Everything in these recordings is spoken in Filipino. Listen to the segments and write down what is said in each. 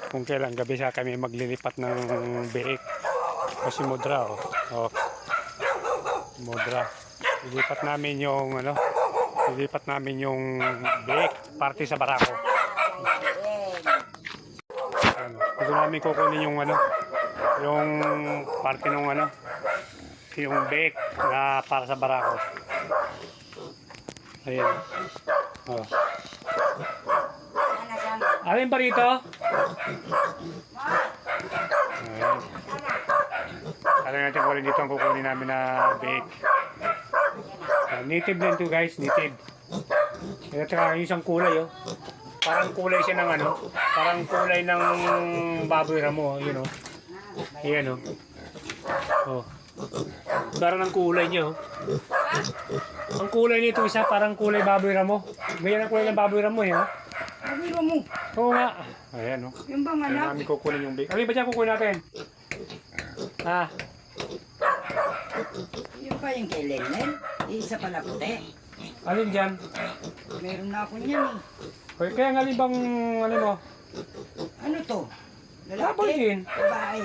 Kung kailan gabi siya kami maglilipat ng biik. O si Mudra, oh. Mudra. Lilipat namin yung biik party sa barako. Ito namin kukunin yung yung party ng yung biik na para sa barako. Ayan. Oh. Alin ba rito? Ayan. Alam natin kung dito ang kukunin namin na bake. Native din to guys, native. Ito yung isang kulay Parang kulay siya ng parang kulay ng baboy ramo, yun Ayan Oh. Parang ang kulay niya Ang kulay nito isa parang kulay baboy ramo. Ganyan ang kulay ng baboy ramo Baboy ramo? Oo nga. Ayan Yung bang anak? Ayan namin kukunin yung bake. Ano ba dyan kukunin natin? Yung pa yung kay Lenlen? Isa pala puti. Alin dyan? Meron na ako niyan Kaya nga bang mo? Ano to? Baboy din. Babae.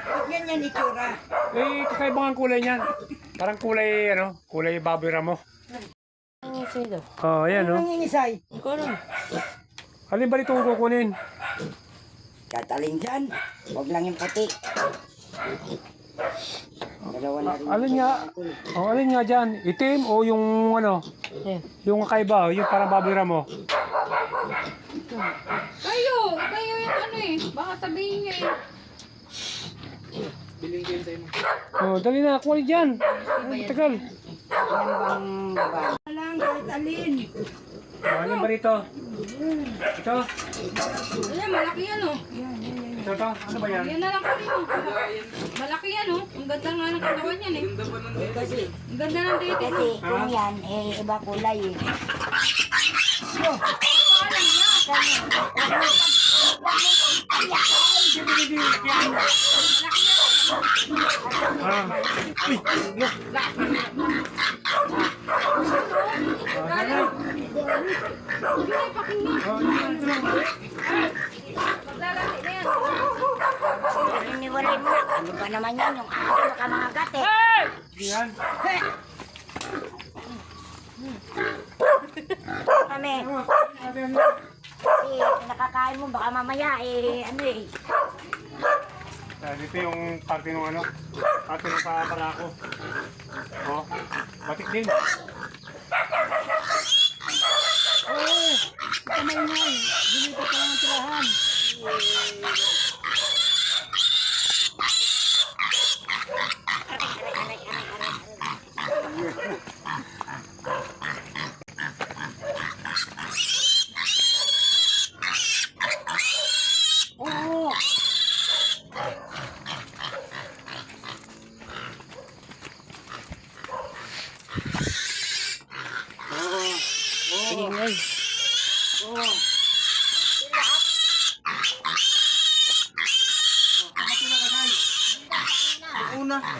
Ba't ganyan itsura? Kakaibang ang kulay niyan. Parang kulay, kulay baboy ramo. Sino? Ayan Ano nangingisay? Ikaw lang. Alin ba dito kukunin? Kataling dyan. Huwag lang yung puti. Dalawa na rin. Alin nga dyan? Itim o yung yung kakaiba, yung parang baboy ramo? Kayo yung baka sabihin niyo Dali na, kuha dyan. Tagal. Yan bang babae? Walang kahit alin. Alin ba rito? Ito? Ayan, malaki yan Ito? Ano ba yan? Yan na lang kami Malaki yan Ang ganda nga ng katawan yan Kasi, Ang ganda ng dito kasi kung yan, iba kulay Maglalaki na yan Iniwalay mo. Ano ba naman yan? Yung ako baka mga gate. Yan. Kami. Nakakain mo baka mamaya Dito yung party ng party ng barako. Batik din. Kamay mo. Dito ka lang ang tirahan.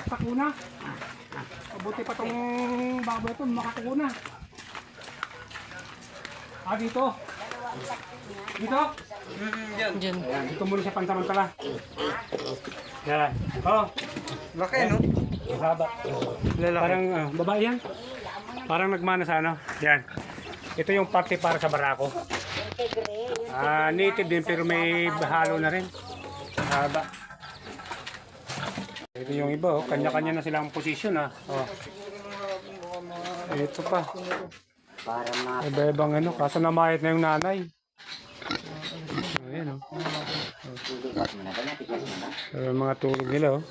Takuna. Mabuti pa tong baboy ito, makakuna. Dito. Dito? Diyan. Dito muna siya pansamantala. Yan. Laki, no? Mahaba. Parang babae yan. Parang nagmana sa Yan. Ito yung party para sa barako. Native din pero may halo na rin. Mahaba. Ito yung iba, kanya-kanya na silang posisyon Ito pa. Iba-ibang kaso namayat na yung nanay. Ayan mga tulog nila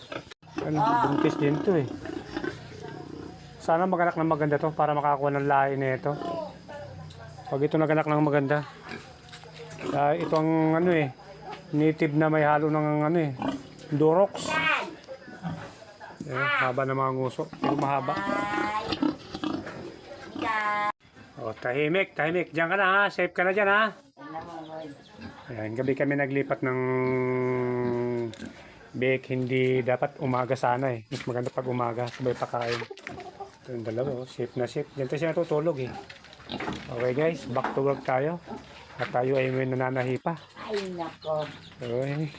buntis din to Sana maganak ng maganda to para makakuha ng lahi na ito. Pag ito naganak ng maganda. Ito ang native na may halo ng Durox. Haba ng mga nguso. Pero mahaba. Tahimik. Diyan ka na Safe ka na dyan Ayan, gabi kami naglipat ng bake. Hindi dapat umaga sana Mas maganda pag umaga. Sabay pakain. Ito yung dalawa. Safe na safe. Diyan tayo siya natutulog Okay guys, back to work tayo. At tayo ay may nananahi pa. Ay, nako. Uy.